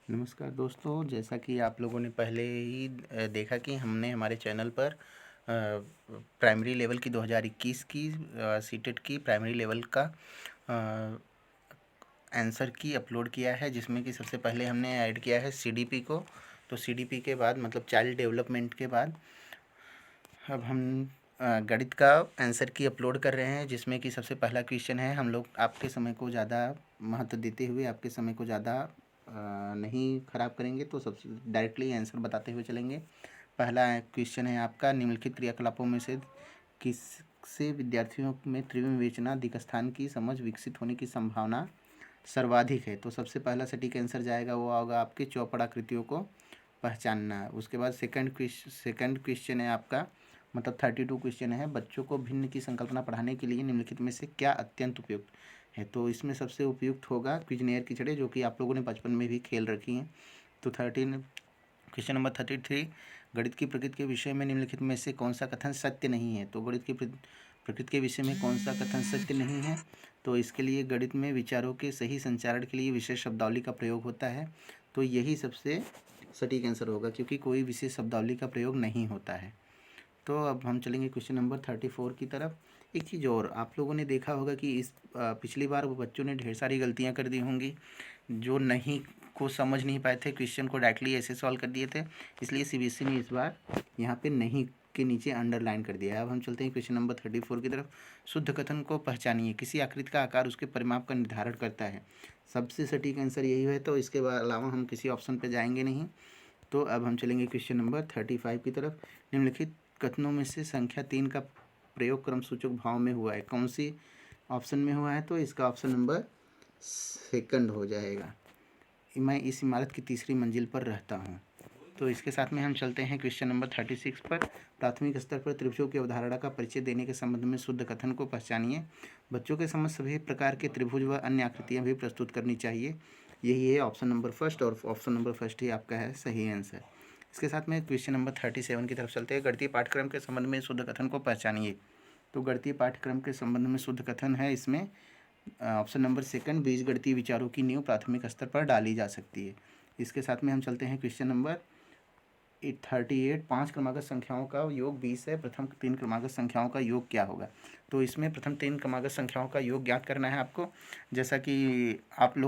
नमस्कार दोस्तों, जैसा कि आप लोगों ने पहले ही देखा कि हमने हमारे चैनल पर प्राइमरी लेवल की 2021 की सीटेट की प्राइमरी लेवल का आंसर की अपलोड किया है, जिसमें कि सबसे पहले हमने ऐड किया है सीडीपी को। तो सीडीपी के बाद मतलब चाइल्ड डेवलपमेंट के बाद अब हम गणित का आंसर की अपलोड कर रहे हैं, जिसमें कि सबसे पहला क्वेश्चन है। हम लोग आपके समय को ज़्यादा महत्व देते हुए आपके समय को ज़्यादा नहीं ख़राब करेंगे, तो सबसे डायरेक्टली आंसर बताते हुए चलेंगे। पहला क्वेश्चन है आपका, निम्नलिखित क्रियाकलापों में से किससे विद्यार्थियों में त्रिविम विवेचना दिक्स्थान की समझ विकसित होने की संभावना सर्वाधिक है। तो सबसे पहला सटीक आंसर जाएगा वो होगा आपके चौपड़ आकृतियों को पहचानना। उसके बाद सेकंड क्वेश्चन है आपका, मतलब 32 क्वेश्चन है, बच्चों को भिन्न की संकल्पना पढ़ाने के लिए निम्नलिखित में से क्या अत्यंत उपयुक्त है। तो इसमें सबसे उपयुक्त होगा क्विजनेयर की छड़ें, जो कि आप लोगों ने बचपन में भी खेल रखी हैं। तो क्वेश्चन नंबर 33, गणित की प्रकृति के विषय में निम्नलिखित में से कौन सा कथन सत्य नहीं है। तो गणित की प्रकृति के विषय में कौन सा कथन सत्य नहीं है। तो इसके लिए गणित में विचारों के सही संचारण के लिए विशेष शब्दावली का प्रयोग होता है। तो यही सबसे सटीक आंसर होगा, क्योंकि कोई विशेष शब्दावली का प्रयोग नहीं होता है। तो अब हम चलेंगे क्वेश्चन नंबर 34 की तरफ। एक चीज़ और, आप लोगों ने देखा होगा कि इस पिछली बार वो बच्चों ने ढेर सारी गलतियां कर दी होंगी, जो नहीं को समझ नहीं पाए थे, क्वेश्चन को डायरेक्टली ऐसे सॉल्व कर दिए थे। इसलिए सीबीएसई ने इस बार यहाँ पे नहीं के नीचे अंडरलाइन कर दिया है। अब हम चलते हैं क्वेश्चन नंबर 34 की तरफ। शुद्ध कथन को पहचानिए। किसी आकृति का आकार उसके परिमाप का निर्धारण करता है। सबसे सटीक आंसर यही है, तो इसके अलावा हम किसी ऑप्शन पर जाएंगे नहीं। तो अब हम चलेंगे क्वेश्चन नंबर 35 की तरफ। निम्नलिखित कथनों में से संख्या 3 का प्रयोग क्रमसूचक भाव में हुआ है, कौन सी ऑप्शन में हुआ है। तो इसका ऑप्शन नंबर सेकंड हो जाएगा, मैं इस इमारत की तीसरी मंजिल पर रहता हूँ। तो इसके साथ में हम चलते हैं क्वेश्चन नंबर 36 पर। प्राथमिक स्तर पर त्रिभुजों की अवधारणा का परिचय देने के संबंध में शुद्ध कथन को पहचानिए। बच्चों के समझ सभी प्रकार के त्रिभुज व अन्य आकृतियाँ भी प्रस्तुत करनी चाहिए। यही है ऑप्शन नंबर फर्स्ट, और ऑप्शन नंबर फर्स्ट ही आपका है सही आंसर। इसके साथ में क्वेश्चन नंबर 37 की तरफ चलते हैं। गणितीय पाठ्यक्रम के संबंध में शुद्ध कथन को पहचानिए। तो गणितीय पाठ्यक्रम के संबंध में शुद्ध कथन है इसमें ऑप्शन नंबर सेकंड, बीजगणितीय विचारों की नींव प्राथमिक स्तर पर डाली जा सकती है। इसके साथ में हम चलते हैं क्वेश्चन नंबर 38, 5 क्रमागत संख्याओं का योग 20 है, प्रथम 3 क्रमागत संख्याओं का योग क्या होगा। तो इसमें प्रथम 3 क्रमागत संख्याओं का योग ज्ञात करना है आपको, जैसा कि आप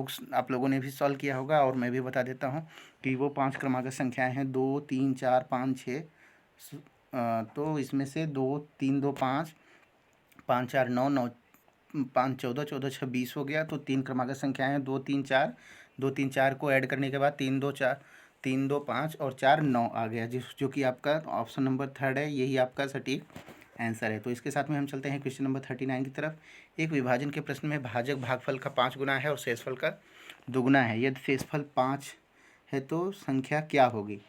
लोगों ने भी सॉल्व किया होगा, और मैं भी बता देता हूँ कि वो 5 क्रमागत संख्याएं हैं 2, 3, 4, 5, 6। तो इसमें से 2, 3, 2, 5, 5, 4, 9, 9, 5, 14, 14, 6, 20 हो गया। तो 3 क्रमागत संख्याएं हैं 2, 3, 4। 2, 3, 4 को ऐड करने के बाद 3, 2, 4, 3, 2, 5 और 4, 9 आ गया, जो कि आपका ऑप्शन नंबर थर्ड है, यही आपका सटीक आंसर है। तो इसके साथ में हम चलते हैं क्वेश्चन नंबर 39 की तरफ। एक विभाजन के प्रश्न में भाजक भागफल का 5 गुना है और शेषफल का दुगुना है। यदि शेषफल 5 है तो संख्या क्या होगी।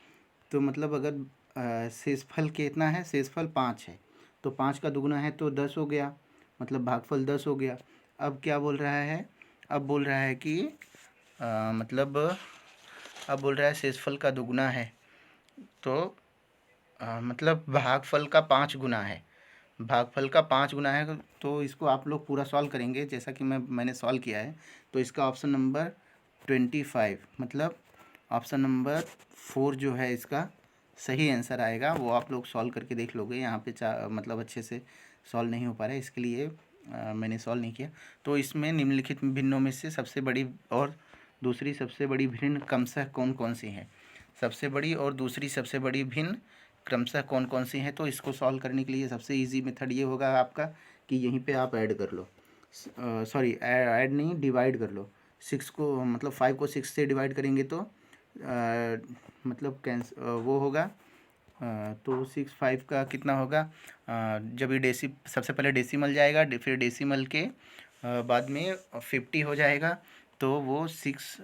तो मतलब अगर शेषफल कितना है, शेषफल 5 है, तो 5 का दुगुना है तो 10 हो गया, मतलब भागफल 10 हो गया। अब क्या बोल रहा है, अब बोल रहा है कि मतलब अब बोल रहा है शेषफल का दुगुना है, तो मतलब भागफल का 5 गुना है, भागफल का 5 गुना है। तो इसको आप लोग पूरा सॉल्व करेंगे, जैसा कि मैंने सॉल्व किया है। तो इसका ऑप्शन नंबर 25, मतलब ऑप्शन नंबर 4 जो है इसका सही आंसर आएगा। वो आप लोग सॉल्व करके देख लोगे, यहाँ पे मतलब अच्छे से सॉल्व नहीं हो पा रहा है, इसके लिए मैंने सॉल्व नहीं किया। तो इसमें निम्नलिखित भिन्नों में से सबसे बड़ी और दूसरी सबसे बड़ी भिन्न क्रमशः कौन कौन सी हैं। सबसे बड़ी और दूसरी सबसे बड़ी भिन्न क्रमशः कौन कौन सी हैं। तो इसको सॉल्व करने के लिए सबसे इजी मेथड ये होगा आपका कि यहीं पे आप ऐड कर लो, सॉरी ऐड नहीं, डिवाइड कर लो। 6 को मतलब 5 को 6 से डिवाइड करेंगे तो मतलब वो होगा, तो 6, 5 का कितना होगा। जब ये सबसे पहले डेसिमल जाएगा, फिर डेसिमल के बाद में 50 हो जाएगा, तो वो 6,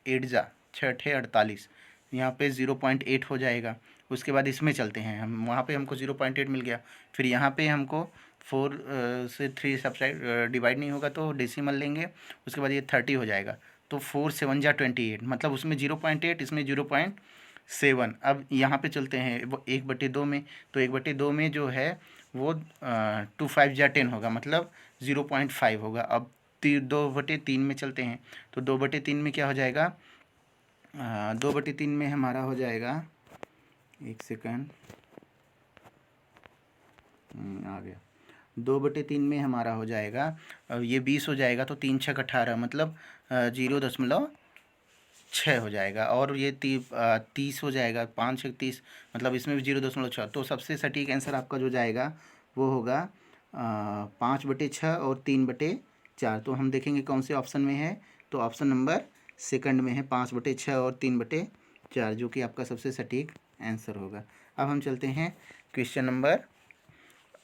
8 जा 6 48, यहाँ पे 0.8 हो जाएगा। उसके बाद इसमें चलते हैं हम, वहाँ पे हमको 0.8 मिल गया। फिर यहाँ पे हमको 4 से 3 सबसाइड डिवाइड नहीं होगा, तो डेसिमल लेंगे। उसके बाद ये 30 हो जाएगा, तो 4 7 जा 28, मतलब उसमें 0.8, इसमें 0.7। अब यहाँ पे चलते हैं वो 1/2 में, तो 1/2 में जो है वो 2 5 जा 10 होगा, मतलब 0.5 होगा। अब 2/3 में चलते हैं, तो 2/3 में क्या हो जाएगा, 2/3 में हमारा हो जाएगा, एक सेकंड, आ गया। 2/3 में हमारा हो जाएगा, ये 20 हो जाएगा, तो 3 छक 18, मतलब 0.6 हो जाएगा। और ये 30 हो जाएगा, 5 छक 30, मतलब इसमें भी 0.6। तो सबसे सटीक आंसर आपका जो जाएगा वो होगा 5/6 और 3/4। तो हम देखेंगे कौन से ऑप्शन में है, तो ऑप्शन नंबर सेकंड में है, 5/6 और 3/4, जो कि आपका सबसे सटीक आंसर होगा। अब हम चलते हैं क्वेश्चन नंबर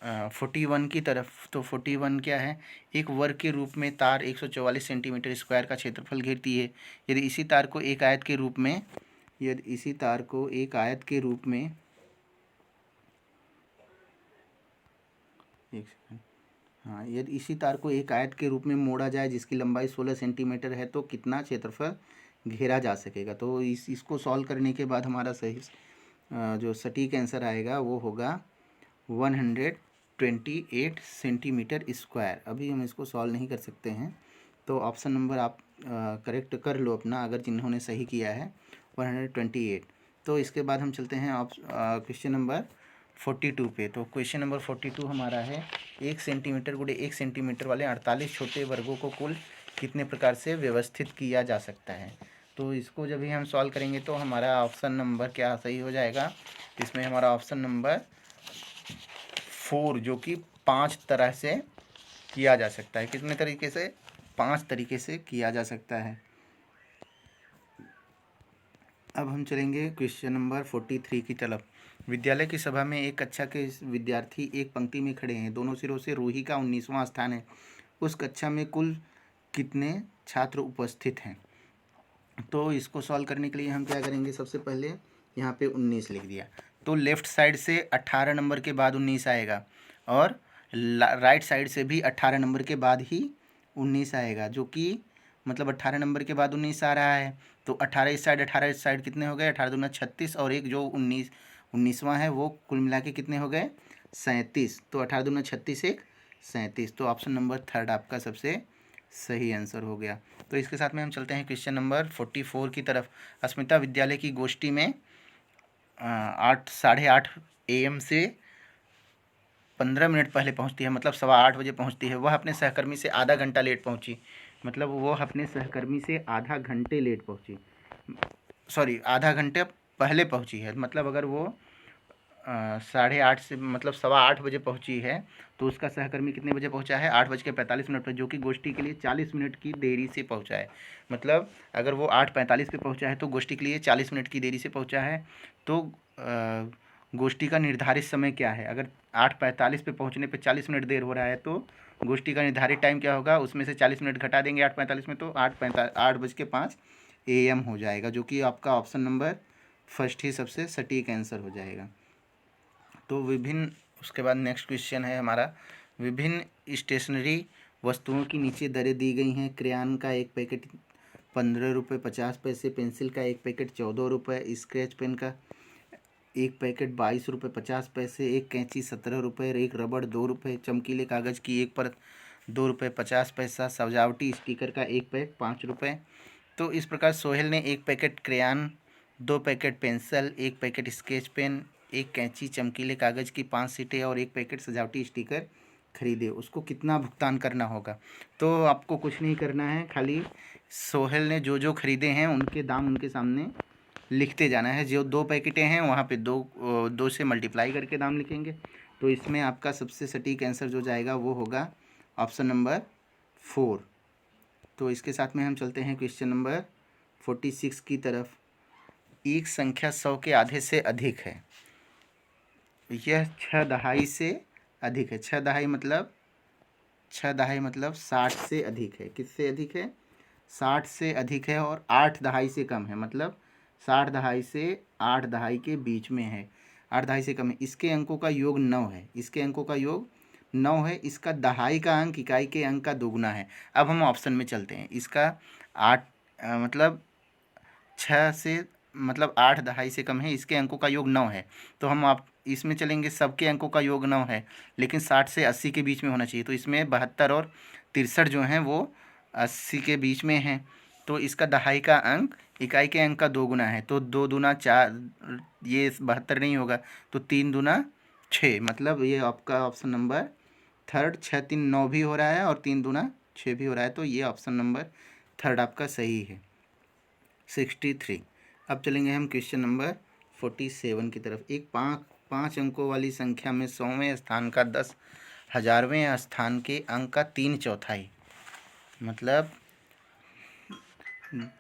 41 की तरफ। तो 41 क्या है, एक वर्ग के रूप में तार 144 सेंटीमीटर स्क्वायर का क्षेत्रफल घेरती है। यदि इसी तार को एक आयत के रूप में, यदि इसी तार को एक आयत के रूप में, एक सेकंड, हाँ, यदि इसी तार को एक आयत के रूप में मोड़ा जाए जिसकी लंबाई 16 सेंटीमीटर है, तो कितना क्षेत्रफल घेरा जा सकेगा। तो इसको सॉल्व करने के बाद हमारा सही जो सटीक आंसर आएगा वो होगा 128 सेंटीमीटर स्क्वायर। अभी हम इसको सॉल्व नहीं कर सकते हैं, तो ऑप्शन नंबर आप करेक्ट कर लो अपना, अगर जिन्होंने सही किया है 128। तो इसके बाद हम चलते हैं क्वेश्चन नंबर 42 पे। तो क्वेश्चन नंबर 42 हमारा है, 1 सेंटीमीटर गुणे 1 सेंटीमीटर वाले 48 छोटे वर्गों को कुल कितने प्रकार से व्यवस्थित किया जा सकता है। तो इसको जब भी हम सॉल्व करेंगे तो हमारा ऑप्शन नंबर क्या सही हो जाएगा, इसमें हमारा ऑप्शन नंबर 4, जो कि 5 तरह से किया जा सकता है। कितने तरीके से, 5 तरीके से किया जा सकता है। अब हम चलेंगे क्वेश्चन नंबर 43 की तरफ। विद्यालय की सभा में एक कक्षा के विद्यार्थी एक पंक्ति में खड़े हैं, दोनों सिरों से रूही का 19वां स्थान है। उस कक्षा में कुल कितने छात्र उपस्थित हैं। तो इसको सॉल्व करने के लिए हम क्या करेंगे, सबसे पहले यहाँ पे 19 लिख दिया, तो लेफ़्ट साइड से 18 नंबर के बाद 19 आएगा, और राइट साइड से भी 18 नंबर के बाद ही 19 आएगा, जो कि मतलब 18 नंबर के बाद 19 आ रहा है। तो 18 इस साइड 18 इस साइड कितने हो गए, 18 दूना 36, और एक जो 19वां है वो कुल मिला के कितने हो गए, 37। तो 18 दूना 36, एक 37। तो ऑप्शन नंबर थर्ड आपका सबसे सही आंसर हो गया। तो इसके साथ में हम चलते हैं क्वेश्चन नंबर 44 की तरफ। अस्मिता विद्यालय की गोष्ठी में 8:30 AM से 15 मिनट पहले पहुंचती है, मतलब 8:15 बजे पहुंचती है। वह अपने सहकर्मी से आधा घंटा लेट पहुंची, मतलब वो अपने सहकर्मी से आधा घंटे लेट पहुंची, सॉरी आधा घंटे पहले पहुंची है। मतलब अगर वो 8:30 से मतलब 8:15 बजे पहुंची है, तो उसका सहकर्मी कितने बजे पहुंचा है, 8:45 पर, जो कि गोष्ठी के लिए 40 मिनट की देरी से पहुंचा है। मतलब अगर वो 8:45 पे पहुंचा है तो गोष्ठी के लिए 40 मिनट की देरी से पहुंचा है। तो गोष्ठी का निर्धारित समय क्या है, अगर 8:45 पे पहुंचने पे 40 मिनट देर हो रहा है, तो गोष्ठी का निर्धारित टाइम क्या होगा, उसमें से 40 मिनट घटा देंगे 8:45 में, तो 8:05 AM हो जाएगा, जो कि आपका ऑप्शन नंबर फर्स्ट ही सबसे सटीक आंसर हो जाएगा। तो विभिन्न, उसके बाद नेक्स्ट क्वेश्चन है हमारा, विभिन्न स्टेशनरी वस्तुओं की नीचे दरें दी गई हैं। क्रेयॉन का एक पैकेट 15 रुपये 50 पैसे, पेंसिल का एक पैकेट 14 रुपये, स्केच पेन का एक पैकेट 22 रुपये 50 पैसे, एक कैंची 17 रुपये, एक रबड़ 2 रुपये, चमकीले कागज़ की एक परत 2 रुपये 50 पैसा, सजावटी स्टिकर का एक पैक 5 रुपये। तो इस प्रकार सोहेल ने एक पैकेट क्रेयॉन, 2 पैकेट पेंसिल, एक पैकेट स्केच पेन, एक कैंची, चमकीले कागज़ की 5 सीटें और एक पैकेट सजावटी स्टिकर खरीदे। उसको कितना भुगतान करना होगा। तो आपको कुछ नहीं करना है, खाली सोहेल ने जो जो खरीदे हैं उनके दाम उनके सामने लिखते जाना है। जो 2 पैकेटें हैं वहाँ पे 2 से मल्टीप्लाई करके दाम लिखेंगे। तो इसमें आपका सबसे सटीक आंसर जो जाएगा वो होगा ऑप्शन नंबर 4। तो इसके साथ में हम चलते हैं क्वेश्चन नंबर 46 की तरफ। एक संख्या 100 के आधे से अधिक है, यह 6 दहाई से अधिक है। 6 दहाई मतलब 60 से अधिक है। किससे अधिक है, 60 से अधिक है, और 8 दहाई से कम है, मतलब 60 दहाई से 8 दहाई के बीच में है, 8 दहाई से कम है। इसके अंकों का योग 9 है, इसके अंकों का योग 9 है। इसका दहाई का अंक इकाई के अंक का दोगुना है। अब हम ऑप्शन में चलते हैं। इसका 8 मतलब 6 से मतलब 8 दहाई से कम है, इसके अंकों का योग 9 है। तो हम आप इसमें चलेंगे, सबके अंकों का योग 9 है, लेकिन 60 से 80 के बीच में होना चाहिए। तो इसमें 72 और 63 जो हैं वो 80 के बीच में हैं। तो इसका दहाई का अंक इकाई के अंक का 2 गुना है, तो 2 दूना 4, ये 72 नहीं होगा, तो 3 दूना 6, मतलब ये आपका ऑप्शन नंबर थर्ड, 6 3 9 भी हो रहा है और 3 दूना 6 भी हो रहा है, तो ये ऑप्शन नंबर थर्ड आपका सही है, 63। अब चलेंगे हम क्वेश्चन नंबर 47 की तरफ। एक पाँच अंकों वाली संख्या में 100वें स्थान का 10,000वें स्थान के अंक का 3/4, मतलब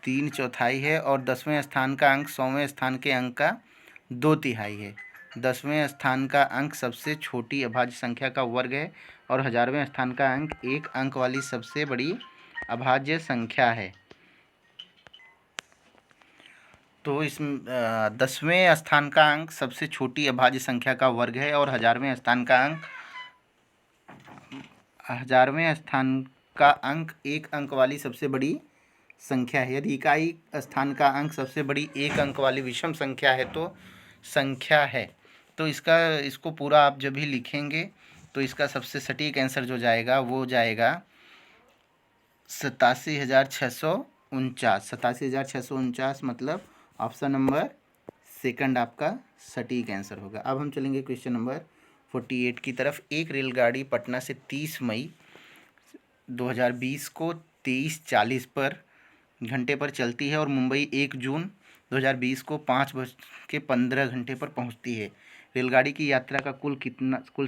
3/4 है, और 10वें स्थान का अंक 100वें स्थान के अंक का 2/3 है। 10वें स्थान का अंक सबसे छोटी अभाज्य संख्या का वर्ग है और 1000वें स्थान का अंक एक अंक वाली सबसे बड़ी अभाज्य संख्या है। तो इस 10वें स्थान का अंक सबसे छोटी अभाज्य संख्या का वर्ग है और 1000वें स्थान का अंक एक अंक वाली सबसे बड़ी संख्या है। यदि इकाई स्थान का अंक सबसे बड़ी एक अंक वाली विषम संख्या है तो संख्या है। तो इसको पूरा आप जब भी लिखेंगे तो इसका सबसे सटीक आंसर जो जाएगा वो जाएगा 87,649, मतलब ऑप्शन नंबर सेकंड आपका सटीक आंसर होगा। अब हम चलेंगे क्वेश्चन नंबर 48 की तरफ। एक रेलगाड़ी पटना से 30 मई 2020 को 23:40 पर घंटे पर चलती है और मुंबई 1 जून 2020 को 5:15 पर पहुंचती है। रेलगाड़ी की यात्रा का कुल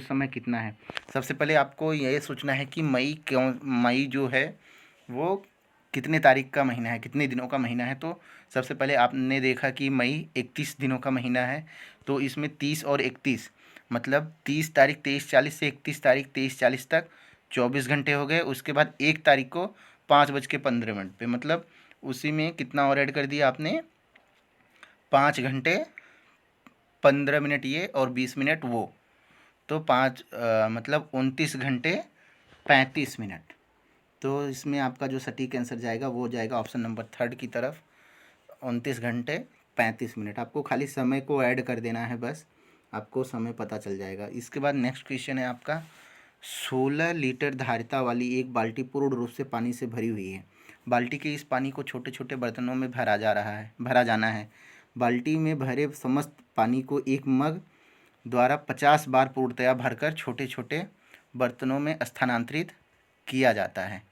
समय कितना है? सबसे पहले आपको यह सोचना है कि मई जो है वो कितने तारीख का महीना है, कितने दिनों का महीना है। तो सबसे पहले आपने देखा कि मई 31 दिनों का महीना है, तो इसमें 30 और 31, मतलब 30 तारीख 23:40 से 31 तारीख 23:40 तक 24 घंटे हो गए। उसके बाद 1 तारीख को 5:15 पे, मतलब उसी में कितना और ऐड कर दिया आपने, 5 घंटे 15 मिनट ये और 20 मिनट वो, तो मतलब 29 घंटे 35 मिनट। तो इसमें आपका जो सटीक आंसर जाएगा वो जाएगा ऑप्शन नंबर थर्ड की तरफ, 29 घंटे 35 मिनट। आपको खाली समय को ऐड कर देना है, बस आपको समय पता चल जाएगा। इसके बाद नेक्स्ट क्वेश्चन है आपका, 16 लीटर धारिता वाली एक बाल्टी पूर्ण रूप से पानी से भरी हुई है। बाल्टी के इस पानी को छोटे छोटे बर्तनों में भरा जाना है। बाल्टी में भरे समस्त पानी को एक मग द्वारा 50 बार पूर्णतया भरकर छोटे छोटे बर्तनों में स्थानांतरित किया जाता है।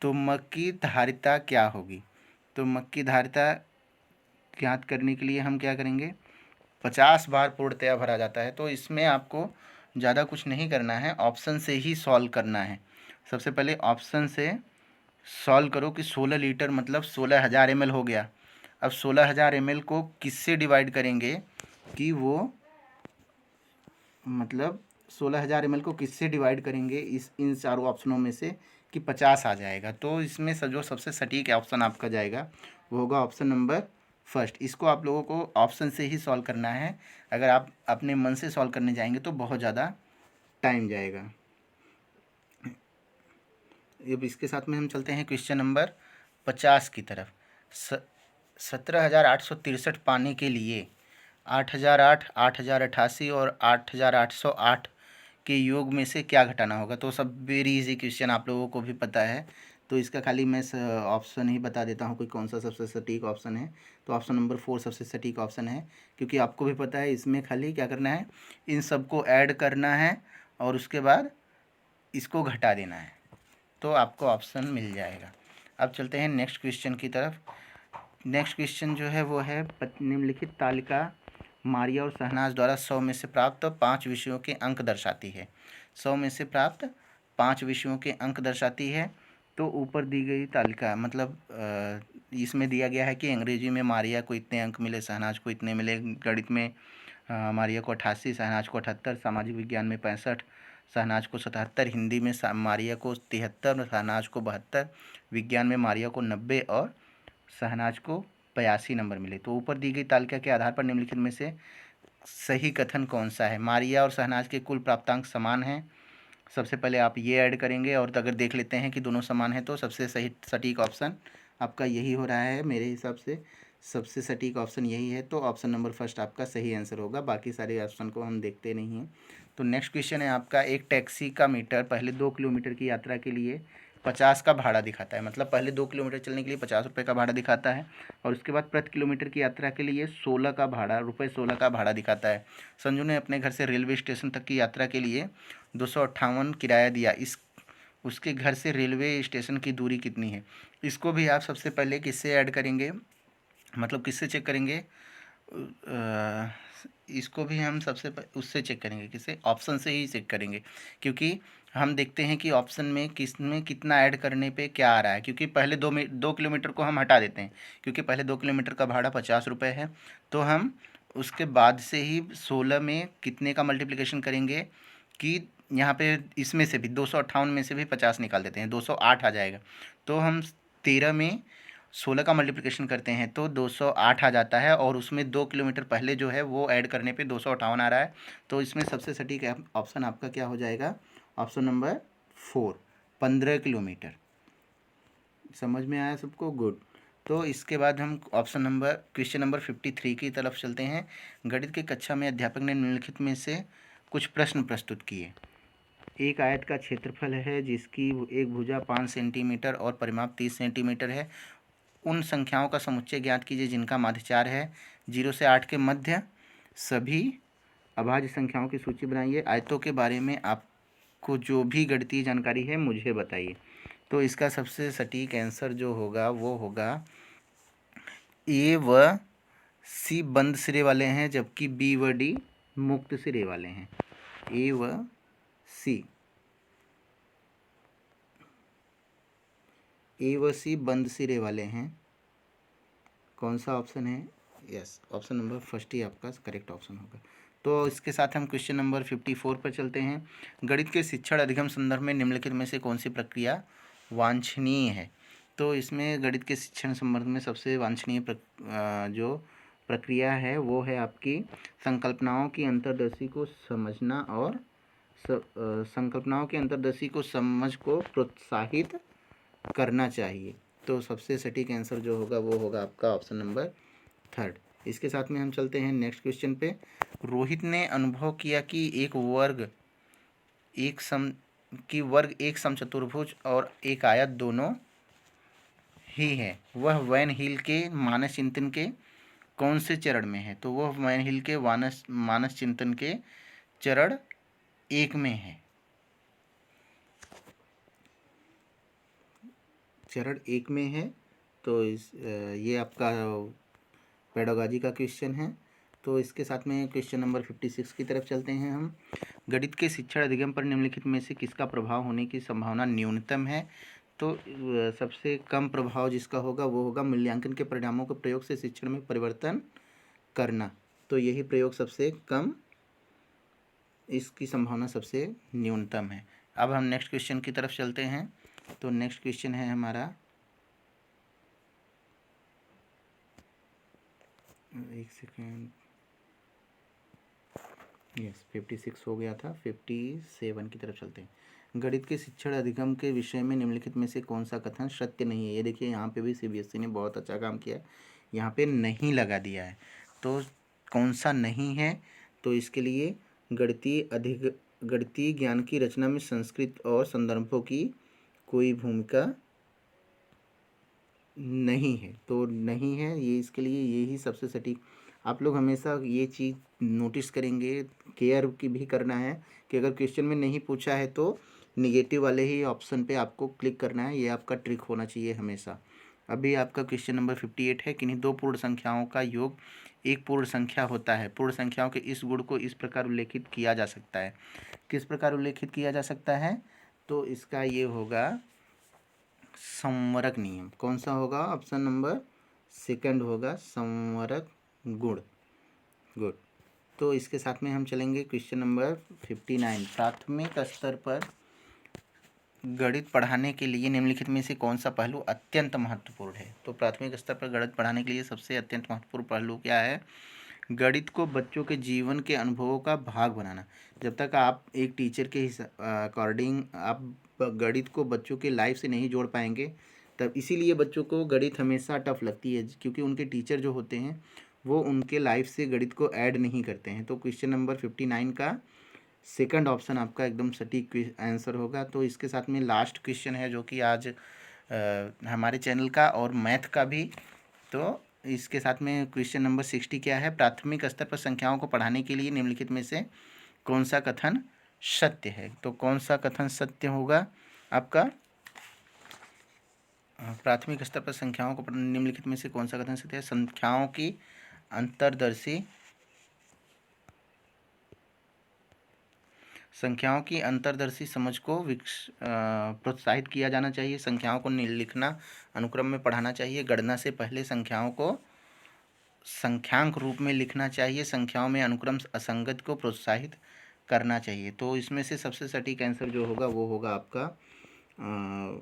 तो मग की धारिता क्या होगी? तो मग की धारिता ज्ञात करने के लिए हम क्या करेंगे, 50 बार पूर्णतया भरा जाता है, तो इसमें आपको ज़्यादा कुछ नहीं करना है, ऑप्शन से ही सॉल्व करना है। सबसे पहले ऑप्शन से सॉल्व करो कि 16 लीटर मतलब 16,000 ml हो गया। अब 16,000 ml को किससे डिवाइड करेंगे कि वो, मतलब 16,000 ml को किससे डिवाइड करेंगे इन चारों ऑप्शनों में से कि 50 आ जाएगा। तो इसमें जो सबसे सटीक ऑप्शन आपका जाएगा वो होगा ऑप्शन नंबर फर्स्ट। इसको आप लोगों को ऑप्शन से ही सॉल्व करना है, अगर आप अपने मन से सॉल्व करने जाएंगे तो बहुत ज़्यादा टाइम जाएगा। अब इसके साथ में हम चलते हैं क्वेश्चन नंबर 50 की तरफ। 17,863 पाने के लिए 8,008, 8,088 और 8,808 के योग में से क्या घटाना होगा? तो सब वेरी इजी क्वेश्चन आप लोगों को भी पता है, तो इसका खाली मैं ऑप्शन ही बता देता हूँ कि कौन सा सबसे सटीक ऑप्शन है। तो ऑप्शन नंबर 4 सबसे सटीक ऑप्शन है, क्योंकि आपको भी पता है इसमें खाली क्या करना है, इन सबको ऐड करना है और उसके बाद इसको घटा देना है, तो आपको ऑप्शन मिल जाएगा। अब चलते हैं नेक्स्ट क्वेश्चन की तरफ। नेक्स्ट क्वेश्चन जो है वो है, निम्नलिखित तालिका मारिया और शहनाज द्वारा 100 में से प्राप्त 5 विषयों के अंक दर्शाती है। 100 में से प्राप्त 5 विषयों के अंक दर्शाती है। तो ऊपर दी गई तालिका, मतलब इसमें दिया गया है कि अंग्रेजी में मारिया को इतने अंक मिले, शहनाज को इतने मिले, गणित में मारिया को 88, शहनाज को 78, सामाजिक विज्ञान में 65, शहनाज को 77, हिंदी में मारिया को 73, शहनाज को 72, विज्ञान में मारिया को 90 और शहनाज को 82 नंबर मिले। तो ऊपर दी गई तालिका के आधार पर निम्नलिखित में से सही कथन कौन सा है? मारिया और शहनाज के कुल प्राप्तांक समान हैं। सबसे पहले आप ये ऐड करेंगे और अगर देख लेते हैं कि दोनों समान हैं तो सबसे सही सटीक ऑप्शन आपका यही हो रहा है। मेरे हिसाब से सबसे सटीक ऑप्शन यही है, तो ऑप्शन नंबर फर्स्ट आपका सही आंसर होगा। बाकी सारे ऑप्शन को हम देखते नहीं हैं। तो नेक्स्ट क्वेश्चन है आपका, एक टैक्सी का मीटर पहले 2 किलोमीटर की यात्रा के लिए 50 का भाड़ा दिखाता है, मतलब पहले 2 किलोमीटर चलने के लिए 50 रुपये का भाड़ा दिखाता है और उसके बाद प्रति किलोमीटर की यात्रा के लिए 16 का भाड़ा ₹16 का भाड़ा दिखाता है। संजू ने अपने घर से रेलवे स्टेशन तक की यात्रा के लिए 258 किराया दिया। उसके घर से रेलवे स्टेशन की दूरी कितनी है? इसको भी आप सबसे पहले किससे ऐड करेंगे, मतलब किससे चेक करेंगे? इसको भी हम उससे चेक करेंगे, किससे? ऑप्शन से ही चेक करेंगे, क्योंकि हम देखते हैं कि ऑप्शन में किस में कितना ऐड करने पे क्या आ रहा है। क्योंकि पहले 2 किलोमीटर को हम हटा देते हैं, क्योंकि पहले 2 किलोमीटर का भाड़ा 50 रुपये है, तो हम उसके बाद से ही 16 में कितने का मल्टीप्लिकेशन करेंगे कि यहाँ पे इसमें से भी 258 में से भी 50 निकाल देते हैं, 208 आ जाएगा। तो हम 13 में 16 का मल्टीप्लिकेशन करते हैं तो 208 आ जाता है, और उसमें 2 किलोमीटर पहले जो है वो ऐड करने पे 258 आ रहा है। तो इसमें सबसे सटीक ऑप्शन आपका क्या हो जाएगा? Option number 4, 15 kilometre. समझ में आया सबको? गुड। तो इसके बाद हम क्वेश्चन नंबर 53 की तरफ चलते हैं। गणित की कक्षा में अध्यापक ने निम्नलिखित में से कुछ प्रश्न प्रस्तुत किए। एक आयत का क्षेत्रफल है जिसकी एक भुजा 5 सेंटीमीटर और परिमाप 30 सेंटीमीटर है। उन संख्याओं का समुच्चय ज्ञात कीजिए जिनका माध्य 4 है। 0 से 8 के मध्य सभी अभाज्य संख्याओं की सूची बनाइए। आयतों के बारे में आपको जो भी गणितीय जानकारी है मुझे बताइए। तो इसका सबसे सटीक आंसर जो होगा वो होगा ए व सी बंद सिरे वाले हैं, जबकि बी व डी मुक्त सिरे वाले हैं। ए व सी बंद सिरे वाले हैं। कौन सा ऑप्शन है? यस, ऑप्शन नंबर फर्स्ट ही आपका करेक्ट ऑप्शन होगा। तो इसके साथ हम क्वेश्चन नंबर 54 पर चलते हैं। गणित के शिक्षण अधिगम संदर्भ में निम्नलिखित में से कौन सी प्रक्रिया वांछनीय है? तो इसमें गणित के शिक्षण संदर्भ में सबसे वांछनीय जो प्रक्रिया है वो है आपकी संकल्पनाओं की अंतर्दृष्टि को समझना और संकल्पनाओं की अंतर्दृष्टि को समझ को प्रोत्साहित करना चाहिए। तो सबसे सटीक आंसर जो होगा वो होगा आपका ऑप्शन नंबर 3। इसके साथ में हम चलते हैं नेक्स्ट क्वेश्चन पे। रोहित ने अनुभव किया कि वर्ग एक समचतुर्भुज और एक आयत दोनों ही है। वह वैन हिल के मानस चिंतन के कौन से चरण में है? तो वह वैन हिल के मानस चिंतन के चरण 1 में है। चरण 1 में है। तो ये आपका पेडागॉजी का क्वेश्चन है। तो इसके साथ में क्वेश्चन नंबर 56 की तरफ चलते हैं हम। गणित के शिक्षण अधिगम पर निम्नलिखित में से किसका प्रभाव होने की संभावना न्यूनतम है? तो सबसे कम प्रभाव जिसका होगा वो होगा मूल्यांकन के परिणामों के प्रयोग से शिक्षण में परिवर्तन करना। तो यही प्रयोग सबसे कम, इसकी संभावना सबसे न्यूनतम है। अब हम नेक्स्ट क्वेश्चन की तरफ चलते हैं। तो नेक्स्ट क्वेश्चन है हमारा, एक सेकेंड, यस 56 हो गया था, 57 की तरफ चलते हैं। गणित के शिक्षण अधिगम के विषय में निम्नलिखित में से कौन सा कथन सत्य नहीं है? ये देखिए यहाँ पे भी CBSE ने बहुत अच्छा काम किया है, यहाँ पे नहीं लगा दिया है। तो कौन सा नहीं है? तो इसके लिए गणितीय ज्ञान की रचना में संस्कृत और संदर्भों की कोई भूमिका नहीं है। तो नहीं है ये, इसके लिए यही सबसे सटीक। आप लोग हमेशा ये चीज़ नोटिस करेंगे, केयर की भी करना है कि अगर क्वेश्चन में नहीं पूछा है तो निगेटिव वाले ही ऑप्शन पे आपको क्लिक करना है। ये आपका ट्रिक होना चाहिए हमेशा। अभी आपका क्वेश्चन नंबर 58 है। किन्हीं दो पूर्ण संख्याओं का योग एक पूर्ण संख्या होता है। पूर्ण संख्याओं के इस गुण को इस प्रकार उल्लेखित किया जा सकता है। किस प्रकार उल्लेखित किया जा सकता है? तो इसका ये होगा संवरक नियम। कौन सा होगा? ऑप्शन नंबर सेकंड होगा, संवरक गुण। गुड। तो इसके साथ में हम चलेंगे क्वेश्चन नंबर 59। प्राथमिक स्तर पर गणित पढ़ाने के लिए निम्नलिखित में से कौन सा पहलू अत्यंत महत्वपूर्ण है? तो प्राथमिक स्तर पर गणित पढ़ाने के लिए सबसे अत्यंत महत्वपूर्ण पहलू क्या है? गणित को बच्चों के जीवन के अनुभवों का भाग बनाना। जब तक आप एक टीचर के अकॉर्डिंग आप गणित को बच्चों के लाइफ से नहीं जोड़ पाएंगे, तब इसीलिए बच्चों को गणित हमेशा टफ लगती है, क्योंकि उनके टीचर जो होते हैं वो उनके लाइफ से गणित को ऐड नहीं करते हैं। तो क्वेश्चन नंबर 59 का सेकंड ऑप्शन आपका एकदम सटीक आंसर होगा। तो इसके साथ में लास्ट क्वेश्चन है जो कि आज हमारे चैनल का और मैथ का भी। तो इसके साथ में क्वेश्चन नंबर 60 क्या है, प्राथमिक स्तर पर संख्याओं को पढ़ाने के लिए निम्नलिखित में से कौन सा कथन सत्य है। तो कौन सा कथन सत्य होगा आपका, प्राथमिक स्तर पर संख्याओं को निम्नलिखित में से कौन सा कथन सत्य है, संख्याओं की अंतर्दर्शी समझ को प्रोत्साहित किया जाना चाहिए, संख्याओं को लिखना अनुक्रम में पढ़ाना चाहिए, गणना से पहले संख्याओं को संख्यांक रूप में लिखना चाहिए, संख्याओं में अनुक्रम असंगत को प्रोत्साहित करना चाहिए। तो इसमें से सबसे सटीक आंसर जो होगा वो होगा आपका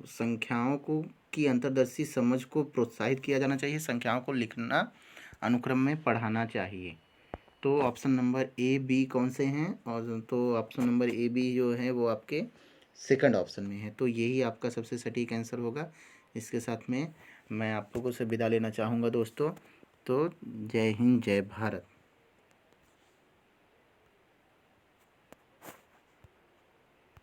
संख्याओं को की अंतर्दर्शी समझ को प्रोत्साहित किया जाना चाहिए, संख्याओं को लिखना अनुक्रम में पढ़ाना चाहिए। तो ऑप्शन नंबर ए बी कौन से हैं, और तो ऑप्शन नंबर ए बी जो है वो आपके सेकंड ऑप्शन में है। तो यही आपका सबसे सटीक आंसर होगा। इसके साथ में मैं आप लोगों से विदा लेना चाहूँगा दोस्तों। तो जय हिंद, जय भारत।